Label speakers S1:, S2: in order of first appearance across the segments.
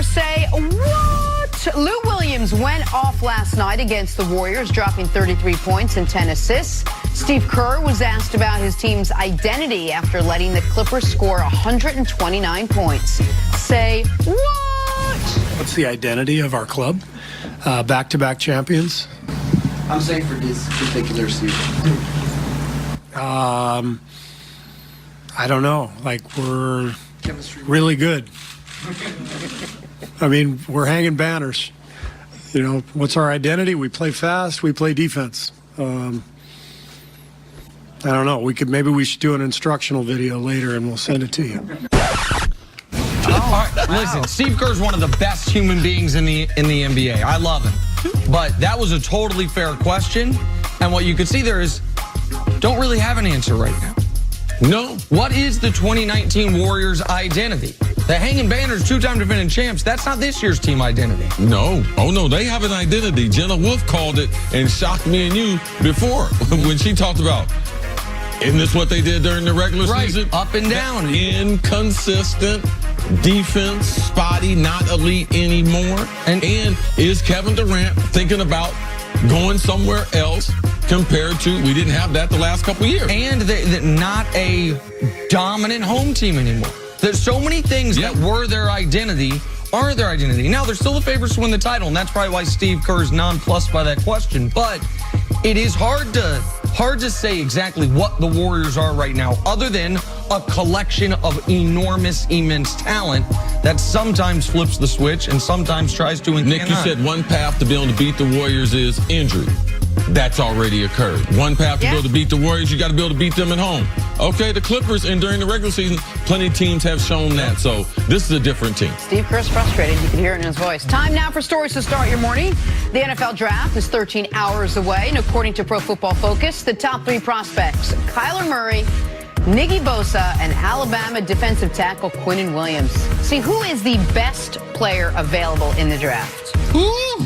S1: scores say, what? Lou Williams went off last night against the Warriors, dropping 33 points and 10 assists. Steve Kerr was asked about his team's identity after letting the Clippers score 129 points. Say, what?
S2: What's the identity of our club? Back-to-back champions?
S3: I'm saying for this particular season.
S2: I don't know. Like, we're really good. I mean, we're hanging banners. You know, what's our identity? We play fast. We play defense. I don't know. Maybe we should do an instructional video later, and we'll send it to you.
S4: All right, listen, Steve Kerr's one of the best human beings in the NBA. I love him. But that was a totally fair question. And what you could see there is, don't really have an answer right now. No. What is the 2019 Warriors' identity? The hanging banners, two-time defending champs, that's not this year's team identity.
S5: No. Oh, no, they have an identity. Jenna Wolf called it and shocked me and you before when she talked about, isn't this what they did during the regular season?
S4: Up and down.
S5: Inconsistent defense, spotty, not elite anymore. And is Kevin Durant thinking about going somewhere else compared to, we didn't have that the last couple of years.
S4: And they're not a dominant home team anymore. There's so many things that were their identity aren't their identity. Now, they're still the favorites to win the title, and that's probably why Steve Kerr's nonplussed by that question. But it is hard to say exactly what the Warriors are right now, other than a collection of immense talent that sometimes flips the switch and sometimes tries to.
S5: Nick, you said one path to be able to beat the Warriors is injury. That's already occurred. One path to be able to beat the Warriors, you got to be able to beat them at home. Okay, the Clippers, and during the regular season, plenty of teams have shown that. So this is a different team.
S1: Steve Kerr's frustrated. You can hear it in his voice. Time now for stories to start your morning. The NFL draft is 13 hours away, and according to Pro Football Focus, the top 3 prospects, Kyler Murray, Nick Bosa, and Alabama defensive tackle Quinnen Williams. See, who is the best player available in the draft?
S5: Ooh,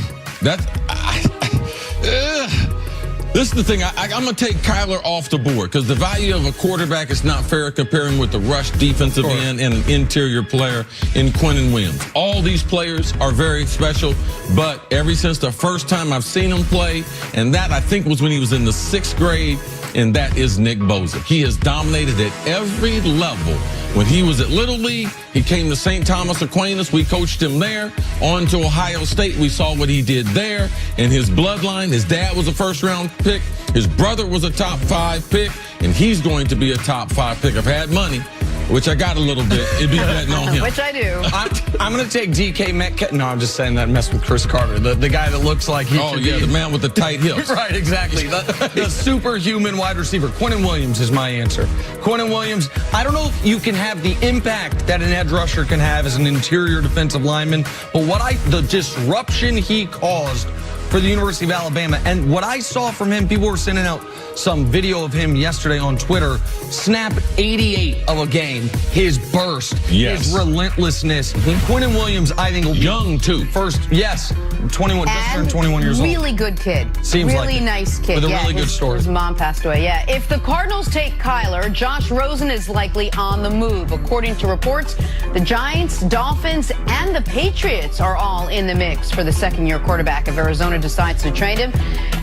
S5: this is the thing. I'm going to take Kyler off the board because the value of a quarterback is not fair comparing with the rush defensive end and an interior player in Quinnen Williams. All these players are very special, but ever since the first time I've seen him play, and that I think was when he was in the 6th grade, and that is Nick Bosa. He has dominated at every level. When he was at Little League, he came to St. Thomas Aquinas. We coached him there. On to Ohio State. We saw what he did there. And his bloodline, his dad was a first-round pick. His brother was a top 5 pick. And he's going to be a top 5 pick. I've had money, which I got a little bit. It'd be betting on him.
S1: Which I do.
S4: I'm going to take DK Metcalf. No, I'm just saying that mess with Chris Carter. The guy that looks like he should be.
S5: The man with the tight hips.
S4: Right, exactly. The superhuman wide receiver. Quinnen Williams is my answer. Quinnen Williams, I don't know if you can have the impact that an edge rusher can have as an interior defensive lineman, but the disruption he caused for the University of Alabama, and what I saw from him, people were sending out some video of him yesterday on Twitter, snap 88 of a game, his burst, his relentlessness. Quinnen Williams, I think,
S5: young too.
S4: 21, just turned 21 years old.
S1: Really good kid.
S4: Seems
S1: really
S4: like
S1: nice kid.
S4: With a really good story.
S1: His mom passed away. Yeah. If the Cardinals take Kyler, Josh Rosen is likely on the move. According to reports, the Giants, Dolphins, and the Patriots are all in the mix for the second-year quarterback if Arizona decides to trade him.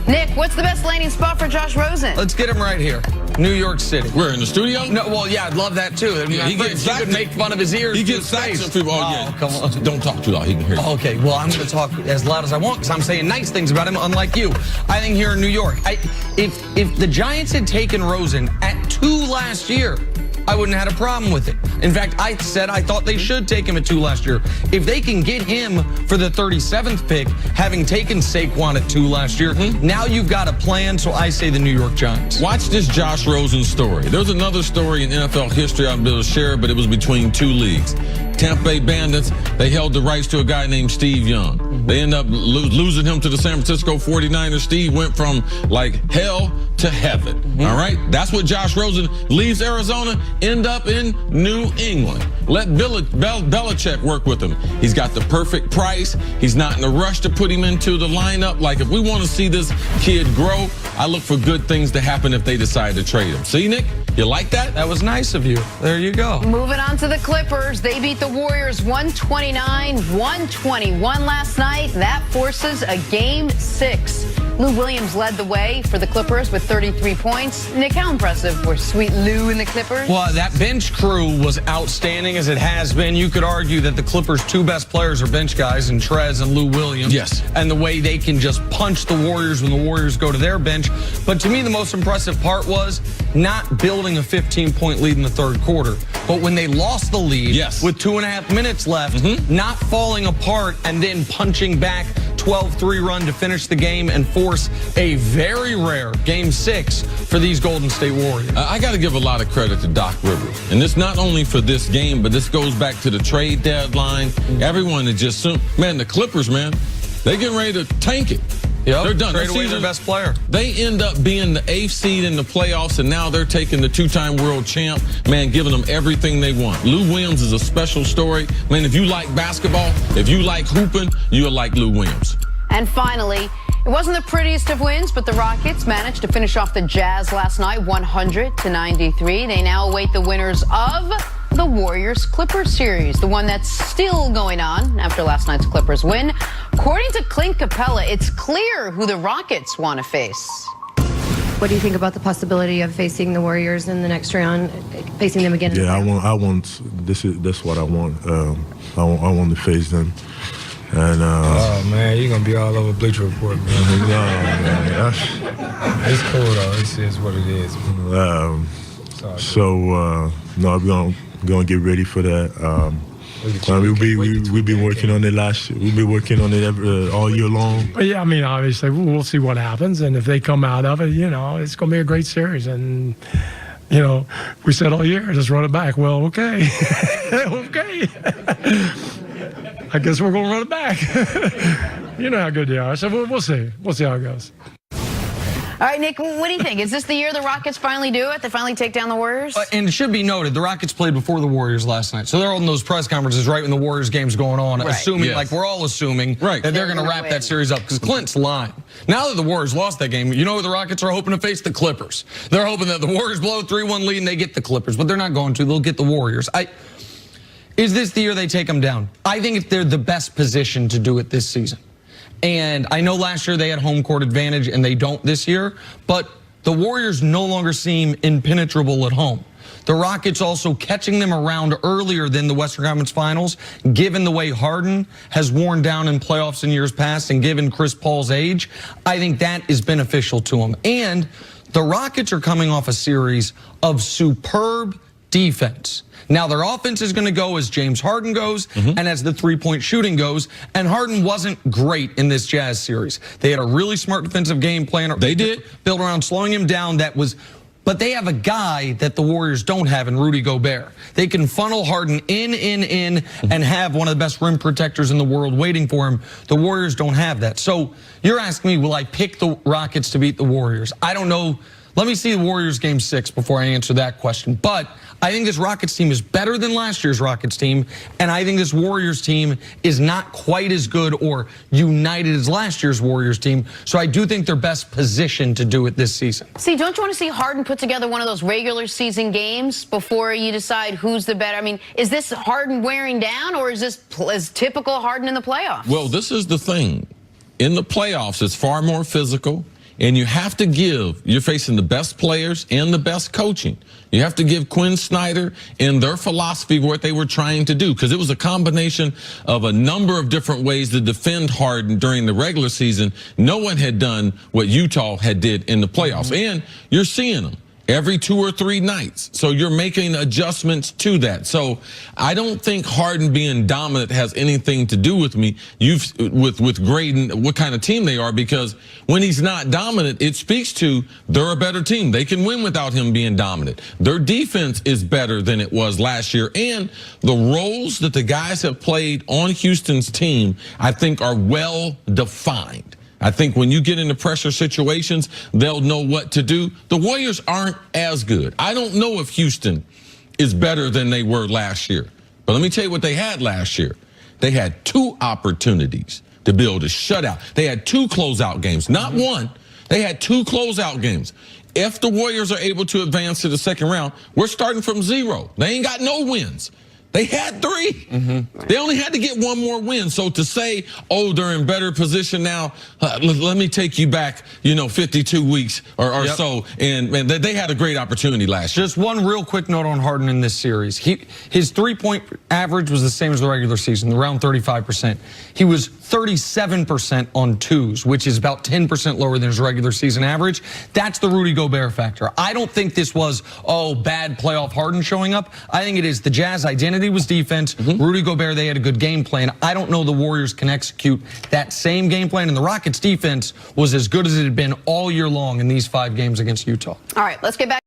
S1: Nick, what's the best landing spot for Josh Rosen?
S4: Let's get him right here. New York City.
S5: We're in the studio?
S4: No, well, yeah, I'd love that too.
S5: He gets
S4: you could make fun of his ears.
S5: He gets facts. Come on. Don't talk too loud. He can hear you.
S4: Okay, well, I'm going to talk as loud as I want because I'm saying nice things about him, unlike you. I think here in New York, if the Giants had taken Rosen at 2 last year, I wouldn't have had a problem with it. In fact, I said I thought they should take him at 2 last year. If they can get him for the 37th pick, having taken Saquon at 2 last year, now you've got a plan, so I say the New York Giants.
S5: Watch this Josh Rosen story. There's another story in NFL history I'll be able to share, but it was between 2 leagues. Tampa Bay Bandits, they held the rights to a guy named Steve Young. They end up losing him to the San Francisco 49ers. Steve went from like hell to heaven. All right? That's what Josh Rosen leaves Arizona, end up in New England. Let Belichick work with him. He's got the perfect price. He's not in a rush to put him into the lineup. Like, if we want to see this kid grow, I look for good things to happen if they decide to trade him. See, Nick? You like that?
S4: That was nice of you. There you go.
S1: Moving on to the Clippers. They beat the Warriors 129-121 last night. That forces a Game 6. Lou Williams led the way for the Clippers with 33 points. Nick, how impressive were Sweet Lou and the Clippers?
S4: Well, that bench crew was outstanding, as it has been. You could argue that the Clippers' two best players are bench guys, in Trez and Lou Williams.
S5: Yes.
S4: And the way they can just punch the Warriors when the Warriors go to their bench. But to me, the most impressive part was not building a 15-point lead in the third quarter, but when they lost the lead with 2.5 minutes left, not falling apart and then punching back 12-3 run to finish the game and force a very rare Game 6 for these Golden State Warriors.
S5: I got to give a lot of credit to Doc Rivers. And this not only for this game, but this goes back to the trade deadline. Everyone is just, man, the Clippers, man, they getting ready to tank it.
S4: Yep.
S5: They're done.
S4: Trade away their best player.
S5: They end up being the 8th seed in the playoffs, and now they're taking the two-time world champ, man, giving them everything they want. Lou Williams is a special story. Man, if you like basketball, if you like hooping, you'll like Lou Williams.
S1: And finally, it wasn't the prettiest of wins, but the Rockets managed to finish off the Jazz last night, 100-93. They now await the winners of the Warriors-Clippers series, the one that's still going on after last night's Clippers win. According to Clint Capella, it's clear who the Rockets want to face.
S6: What do you think about the possibility of facing the Warriors in the next round, facing them again?
S7: Yeah, that's what I want. I want to face them. And
S8: oh man, you're gonna be all over Bleacher Report, man.
S7: No, man.
S8: It's cool though. It's what it is.
S7: No, I'm gonna get ready for that. We've been working on it We've been working on it all year long.
S2: Yeah, I mean, obviously, we'll see what happens, and if they come out of it, it's going to be a great series. And we said all year, just run it back. Well, okay, okay. I guess we're going to run it back. You know how good they are. So we'll see. We'll see how it goes.
S1: All right, Nick, what do you think? Is this the year the Rockets finally do it? They finally take down the Warriors?
S4: And it should be noted, the Rockets played before the Warriors last night. So they're holding those press conferences right when the Warriors game's going on, assuming, like we're all assuming, that they're going to wrap that series up. Because Clint's lying. Now that the Warriors lost that game, you know what the Rockets are hoping to face? The Clippers. They're hoping that the Warriors blow a 3-1 lead and they get the Clippers. But they're not going to. They'll get the Warriors. Is this the year they take them down? I think they're the best position to do it this season. And I know last year they had home court advantage and they don't this year, but the Warriors no longer seem impenetrable at home. The Rockets also catching them around earlier than the Western Conference Finals, given the way Harden has worn down in playoffs in years past and given Chris Paul's age, I think that is beneficial to them. And the Rockets are coming off a series of superb defense. Now, their offense is going to go as James Harden goes and as the three-point shooting goes. And Harden wasn't great in this Jazz series. They had a really smart defensive game plan.
S5: They did.
S4: Built around slowing him down. But they have a guy that the Warriors don't have in Rudy Gobert. They can funnel Harden in, and have one of the best rim protectors in the world waiting for him. The Warriors don't have that. So you're asking me, will I pick the Rockets to beat the Warriors? I don't know. Let me see the Warriors Game 6 before I answer that question. But I think this Rockets team is better than last year's Rockets team, and I think this Warriors team is not quite as good or united as last year's Warriors team. So I do think they're best positioned to do it this season.
S1: See, don't you want to see Harden put together one of those regular season games before you decide who's the better? I mean, is this Harden wearing down, or is this typical Harden in the playoffs?
S5: Well, this is the thing. In the playoffs, it's far more physical. And you have to you're facing the best players and the best coaching. You have to give Quinn Snyder and their philosophy what they were trying to do, because it was a combination of a number of different ways to defend Harden during the regular season. No one had done what Utah had did in the playoffs. And you're seeing them every 2 or 3 nights. So you're making adjustments to that. So I don't think Harden being dominant has anything to do with me, with grading what kind of team they are, because when he's not dominant, it speaks to they're a better team. They can win without him being dominant. Their defense is better than it was last year. And the roles that the guys have played on Houston's team, I think, are well defined. I think when you get into pressure situations, they'll know what to do. The Warriors aren't as good. I don't know if Houston is better than they were last year. But let me tell you what they had last year. They had 2 opportunities to build a shutout. They had 2 closeout games, not one. They had 2 closeout games. If the Warriors are able to advance to the second round, we're starting from 0. They ain't got no wins. They had 3. They only had to get one more win. So to say, oh, they're in better position now, let me take you back, 52 weeks or so. And they had a great opportunity last year.
S4: Just one real quick note on Harden in this series. His three-point average was the same as the regular season, around 35%. He was 37% on twos, which is about 10% lower than his regular season average. That's the Rudy Gobert factor. I don't think this was, bad playoff Harden showing up. I think it is the Jazz identity was defense. Rudy Gobert, they had a good game plan. I don't know the Warriors can execute that same game plan, and the Rockets' defense was as good as it had been all year long in these 5 games against Utah.
S1: All right, let's get back.